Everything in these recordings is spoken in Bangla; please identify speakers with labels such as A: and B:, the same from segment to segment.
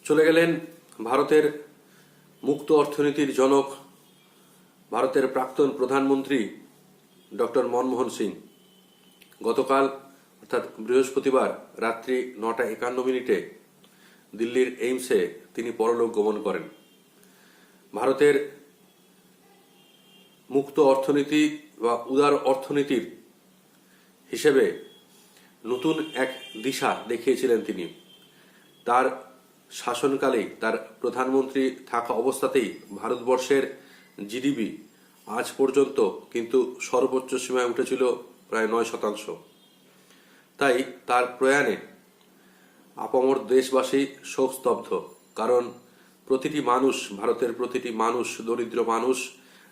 A: চলে গেলেন ভারতের মুক্ত অর্থনীতির জনক, ভারতের প্রাক্তন প্রধানমন্ত্রী ডক্টর মনমোহন সিং। গতকাল অর্থাৎ বৃহস্পতিবার রাত্রি 9:51 দিল্লির এইমসে তিনি পরলোক গমন করেন। ভারতের মুক্ত অর্থনীতি বা উদার অর্থনীতির হিসেবে নতুন এক দিশা দেখিয়েছিলেন তিনি। তার শাসনকালেই, তার প্রধানমন্ত্রী থাকা অবস্থাতেই ভারতবর্ষের জিডিপি আজ পর্যন্ত কিন্তু সর্বোচ্চ সীমায় উঠেছিল প্রায় 9%। তাই তার প্রয়াণে আপামর দেশবাসী শোকস্তব্ধ। কারণ প্রতিটি মানুষ, ভারতের প্রতিটি মানুষ, দরিদ্র মানুষ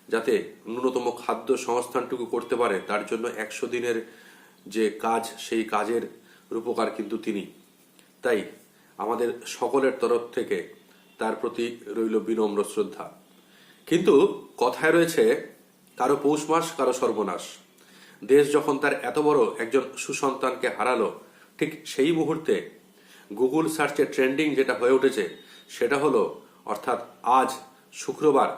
A: যাতে ন্যূনতম খাদ্য সংস্থানটুকু করতে পারে, তার জন্য 100 দিনের যে কাজ, সেই কাজের রূপকার কিন্তু তিনি। তাই আমাদের সকলের তরফ থেকে তার প্রতি রইল বিনম্র শ্রদ্ধা। কিন্তু কথায় রয়েছে, কারো পৌষ মাস কারো সর্বনাশ। দেশ যখন তার এত বড় একজন সুসন্তানকে হারালো, ঠিক সেই মুহূর্তে গুগল সার্চে ট্রেন্ডিং যেটা হয়ে উঠেছে সেটা হলো, অর্থাৎ আজ শুক্রবার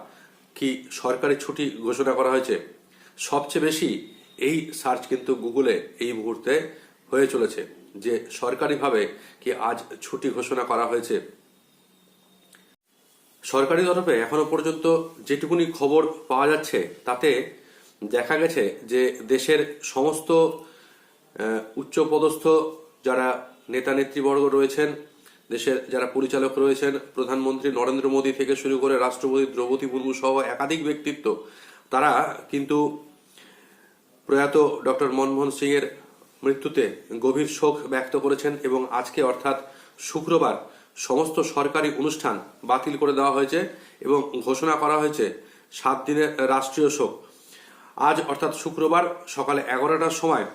A: কি সরকারি ছুটি ঘোষণা করা হয়েছে। সবচেয়ে বেশি এই সার্চ কিন্তু গুগলে এই মুহূর্তে হয়ে চলেছে যে সরকারিভাবে কি আজ ছুটি ঘোষণা করা হয়েছে। সরকারি তরফে এখনো পর্যন্ত যেটুকুনি খবর পাওয়া যাচ্ছে তাতে দেখা গেছে যে দেশের সমস্ত উচ্চপদস্থ যারা নেতা নেতৃবর্গ রয়েছেন, দেশের যারা পরিচালক রয়েছেন, প্রধানমন্ত্রী নরেন্দ্র মোদী থেকে শুরু করে রাষ্ট্রপতি দ্রৌপদী মুর্মু সহ একাধিক ব্যক্তিত্ব, তারা কিন্তু প্রয়াত ডক্টর মনমোহন সিং এর মৃত্যুতে গভীর শোক ব্যক্ত করেছেন এবং আজকে অর্থাৎ শুক্রবার সমস্ত সরকারি অনুষ্ঠান বাতিল করে দেওয়া হয়েছে এবং ঘোষণা করা হয়েছে 7 দিনের রাষ্ট্রীয় শোক। আজ অর্থাৎ শুক্রবার সকালে 11টার সময়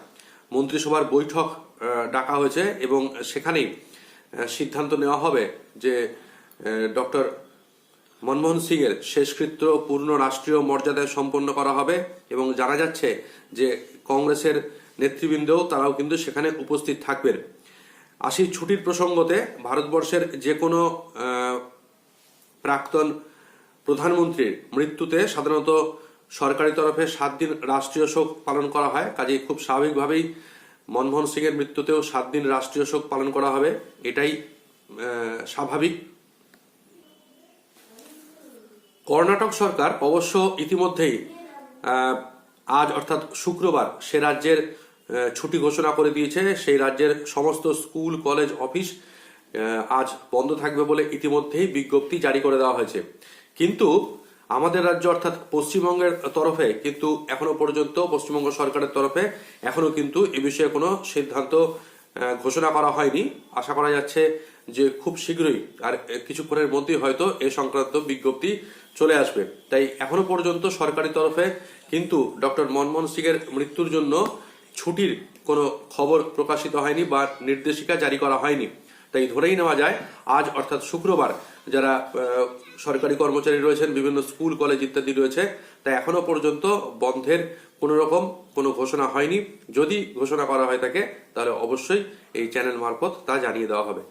A: মন্ত্রিসভার বৈঠক ডাকা হয়েছে এবং সেখানেই সিদ্ধান্ত নেওয়া হবে যে ডক্টর মনমোহন সিং এর শেষকৃত্য পূর্ণ রাষ্ট্রীয় মর্যাদায় সম্পন্ন করা হবে এবং জানা যাচ্ছে যে কংগ্রেসের নেতৃবৃন্দও তারাও কিন্তু সেখানে উপস্থিত থাকবেন। আসি ছুটির প্রসঙ্গতে, ভারতবর্ষের যে কোনো প্রাক্তন প্রধানমন্ত্রীর মৃত্যুতে সাধারণত সরকারি তরফে 7 দিন রাষ্ট্রীয় শোক পালন করা হয়। কাজেই খুব স্বাভাবিকভাবেই মনমোহন সিং এর মৃত্যুতেও 7 দিন রাষ্ট্রীয় শোক পালন করা হবে, এটাই স্বাভাবিক। কর্ণাটক সরকার অবশ্য ইতিমধ্যেই আজ অর্থাৎ শুক্রবার সে রাজ্যের ছুটি ঘোষণা করে দিয়েছে। সেই রাজ্যের সমস্ত স্কুল, কলেজ, অফিস আজ বন্ধ থাকবে বলে ইতিমধ্যেই বিজ্ঞপ্তি জারি করে দেওয়া হয়েছে। কিন্তু আমাদের রাজ্য অর্থাৎ পশ্চিমবঙ্গের তরফে কিন্তু এখনো পর্যন্ত, পশ্চিমবঙ্গ সরকারের তরফে এখনো কিন্তু এ বিষয়ে কোনো সিদ্ধান্ত ঘোষণা করা হয়নি। আশা করা যাচ্ছে যে খুব শীঘ্রই, আর কিছুক্ষণের মধ্যেই হয়তো এ সংক্রান্ত বিজ্ঞপ্তি চলে আসবে। তাই এখনো পর্যন্ত সরকারি তরফে কিন্তু ডক্টর মনমোহন সিং এর মৃত্যুর জন্য ছুটির কোনো খবর প্রকাশিত হয়নি বা নির্দেশিকা জারি করা হয়নি। তাই ধরেই নেওয়া যায় আজ অর্থাৎ শুক্রবার যারা সরকারি কর্মচারী রয়েছেন, বিভিন্ন স্কুল, কলেজ ইত্যাদি রয়েছে, তাই এখনো পর্যন্ত বন্ধের কোনো রকম কোনো ঘোষণা হয়নি। যদি ঘোষণা করা হয়ে থাকে তাহলে অবশ্যই এই চ্যানেল মারফত তা জানিয়ে দেওয়া হবে।